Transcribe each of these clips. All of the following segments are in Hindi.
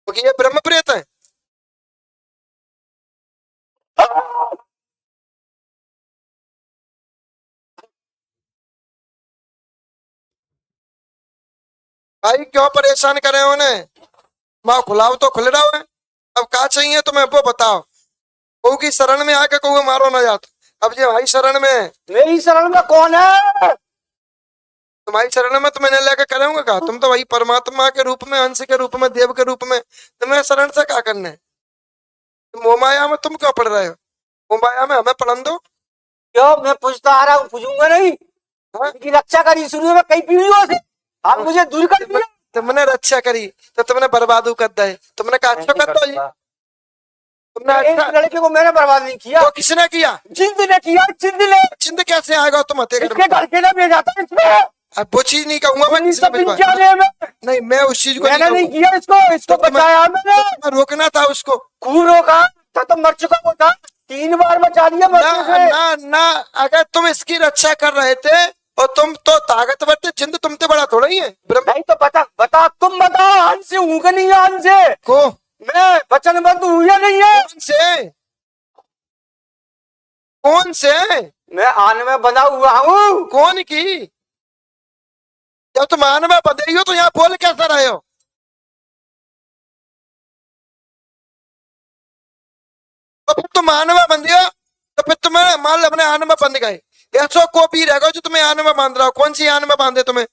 क्योंकि ये ब्रह्म प्रेत है। भाई क्यों परेशान करे उन्हें? माँ खुलाओ तो खुल रहा है। अब क्या चाहिए तुम्हें वो बताओ। कहू की शरण में आके कहू मारो ना जात। अब ये भाई शरण में है। मेरी शरण में कौन है? तुम्हारी शरण में तो मैंने लेकर करूंगा कहा। तुम तो वही परमात्मा के रूप में, अंश के रूप में, देव के रूप में, तुम्हें शरण से क्या करना है? मोह माया में तुम क्यों पढ़ रहे हो? मोह माया में हमें पढ़न दो। क्यों? मैं पूछता आ रहा हूँ, पूछूंगा नहीं। हाँ? इनकी रक्षा करी शुरू में कई पीढ़ियों से, आप मुझे दूर कर दिया। तुमने रक्षा करी तो तुमने बर्बादू कर दे। तुमने कहा अच्छा कर दो। ये तुमने इस अच्छा लड़के को मैंने बर्बाद नहीं किया, तो किसने किया? जिंद ने किया, जिंद ने। चिंद कैसे आएगा तुम हते घर इसके में? घर के ना भेजा था इसमें। अब वो चीज नहीं कहूंगा मैं। उन्नीस किसने सौ भिजवाया? पंचानवे में नहीं मैं उस चीज को मैंने नहीं कहूंगा। किया इसको, इसको तो तुम्हें- बचाया मैंने। तुम्हें रोकना था उसको। खून रोका था तो मर चुका वो था, 3 बार बचा दिया ना मरने से। ना ना, अगर तुम इसकी रक्षा कर रहे थे और तुम तो ताकतवर थे, जिंद तुमसे बड़ा थोड़ा ही है। ब्रह्म नहीं तो बता बता, तुम बताओ, हंस से हूं कि नहीं है? हंस से को मैं वचनबद्ध हूं या नहीं है? कौन से? कौन से? मैं आने में बना हुआ हूँ। कौन की? जब तुम आने में बंधे ही हो तो यहाँ बोल कैसा रहे हो? तो फिर तुम आने में बंधे हो तो फिर तुम्हें मान लो अपने आने में बंध गए। ऐसा को भी रहेगा जो तुम्हें आने में बांध रहा हो। कौन सी आने में बांधे तुम्हें?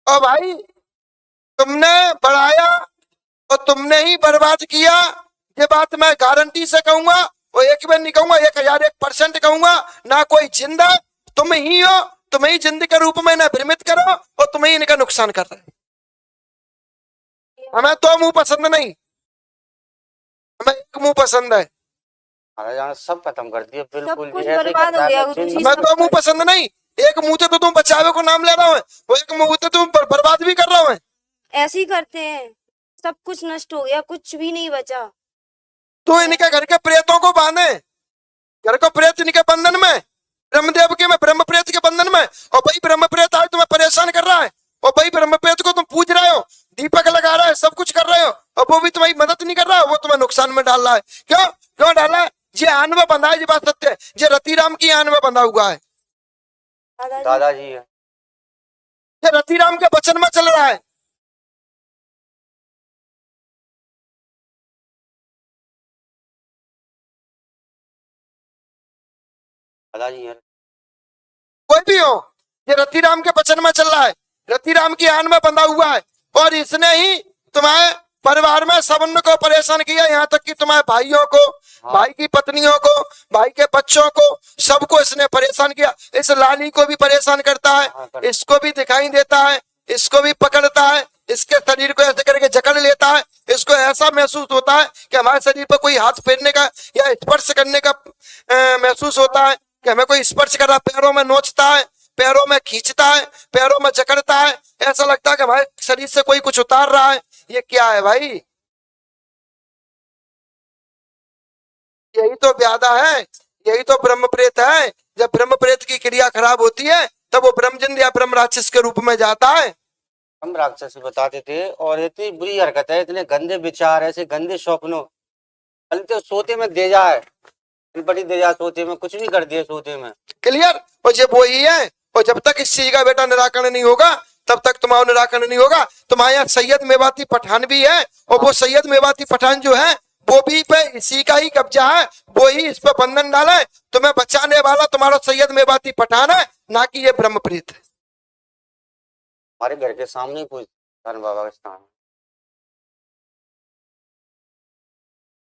और भाई तुमने बढ़ाया और तुमने ही बर्बाद किया। ये बात मैं गारंटी से कहूंगा और एक बार नहीं कहूंगा, 1001% कहूंगा। ना कोई जिंदा, तुम ही हो। तुम्हें ही जिंद के रूप में ना भ्रमित करो और तुम्हें ही इनका नुकसान कर रहे हैं। हमें तो मुंह पसंद नहीं, हमें एक मुंह पसंद है। यहाँ सब खत्म कर दिया सब बिल्कुल। कुछ ये ऐसे ही बर्बाद हो करता गया है, गुरुजी। हमें तो मुंह पसंद नहीं। एक मुंह से तो तुम बचावे को नाम ले रहा हो, वो एक मुंह से तुम बर्बाद भी कर रहा हो। ऐसे ही करते हैं, सब कुछ नष्ट हो गया, कुछ भी नहीं बचा। तो इनके घर के प्रेतों को बांधे। घर को प्रेत इनके बंधन में, ब्रह्मदेव के में, ब्रह्म प्रेत के बंधन में। और भाई ब्रह्म प्रेत आज तुम्हें परेशान कर रहा है और भाई ब्रह्म प्रेत को तुम पूज रहे हो, दीपक लगा रहा है, सब कुछ कर रहे हो और वो भी तुम्हारी मदद नहीं कर रहा है। वो तुम्हें नुकसान में डाल रहा है। क्यों क्यों डाला है? ये आन में बंधा है, ये बात सत्य है। ये रतिराम की आन में बंधा हुआ है। दादाजी है। ये रतिराम के वचन में चल रहा है। दादाजी है। कोई भी हो, ये रतिराम के वचन में चल रहा है। रतिराम की आन में बंधा हुआ है और इसने ही तुम्हारे परिवार में सबन को परेशान किया। यहाँ तक कि तुम्हारे भाइयों को, भाई की पत्नियों को, भाई के बच्चों को, सबको इसने परेशान किया। इस लाली को भी परेशान करता है, इसको भी दिखाई देता है, इसको भी पकड़ता है, इसके शरीर को ऐसे करके जकड़ लेता है। इसको ऐसा महसूस होता है कि हमारे शरीर पर कोई हाथ फेरने का या स्पर्श करने का महसूस होता है कि हमें कोई स्पर्श कर रहा। पैरों में नोचता है, पैरों में खींचता है, पैरों में जकड़ता है। ऐसा लगता है कि हमारे शरीर से कोई कुछ उतार रहा है। ये क्या है भाई? यही तो व्याधा है, यही तो ब्रह्म प्रेत है। जब ब्रह्म प्रेत की क्रिया खराब होती है तब वो ब्रह्मजिंद या ब्रह्म राक्षस के रूप में जाता है। हम राक्षस बताते थे। और इतनी बुरी हरकत है, इतने गंदे विचार, ऐसे गंदे स्वप्नों। तो सोते में दे जाए, बड़ी दे जाए, सोते में कुछ भी कर दिए, सोते में। क्लियर? और जब वो ही है और जब तक इस चीज का बेटा निराकरण नहीं होगा तब तक तुम्हारा निराकरण नहीं होगा। तुम्हारे यहाँ सैयद मेवाती पठान भी है और वो सैयद मेवाती पठान जो है वो भी पे इसी का ही कब्जा है। वो ही इस पर बंधन डाला है। तुम्हें बचाने वाला तुम्हारा सैयद मेवाती पठान है, ना कि ये ब्रह्मप्रीत है। हमारे घर के सामने ही पूछ बाबा का स्थान।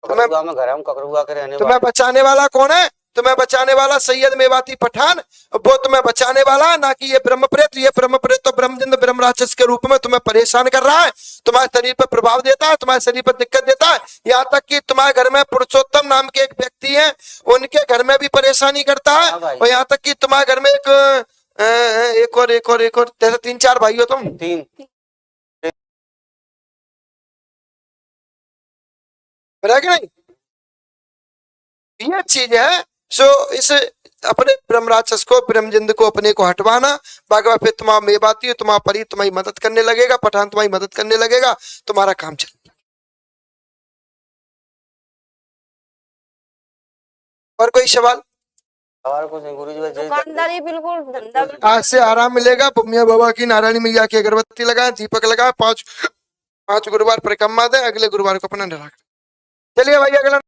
ककरुआ में घर है, हम ककरुआ के रहने वाले। तुम्हें बचाने वाला कौन है? तुम्हें बचाने वाला सैयद मेवाती पठान, वो तुम्हें बचाने वाला, ना कि ये ब्रह्मप्रेत। ये ब्रह्मप्रेत तो ब्रह्मजिंद ब्रह्म राक्षस के रूप में तुम्हें परेशान कर रहा है, तुम्हारे शरीर पर प्रभाव देता है, तुम्हारे शरीर पर दिक्कत देता है। यहाँ तक कि तुम्हारे घर में पुरुषोत्तम नाम के एक व्यक्ति है, उनके घर में भी परेशानी करता है। और यहाँ तक कि तुम्हारे घर में एक और जैसे 3-4 भाई हो तुम। 3 नहीं, ये चीज है। सो इस अपने ब्रह्म राक्षस को, ब्रह्म जिंद को अपने को हटवाना। बाकी फिर तुम्हारा मेवाती, तुम्हारा परी तुम्हारी मदद करने लगेगा, पठान तुम्हारी मदद करने लगेगा, तुम्हारा काम चल। और कोई सवाल? और कुछ नहीं गुरु जी, बस दुकानदारी बिल्कुल धंधा आज से आराम मिलेगा। मियाँ बाबा की, नारायणी मैया की अगरबत्ती लगाए, दीपक लगाए, 5 गुरुवार परिक्रमा दे, अगले गुरुवार को अपना निराकरण। चलिए भाई अगला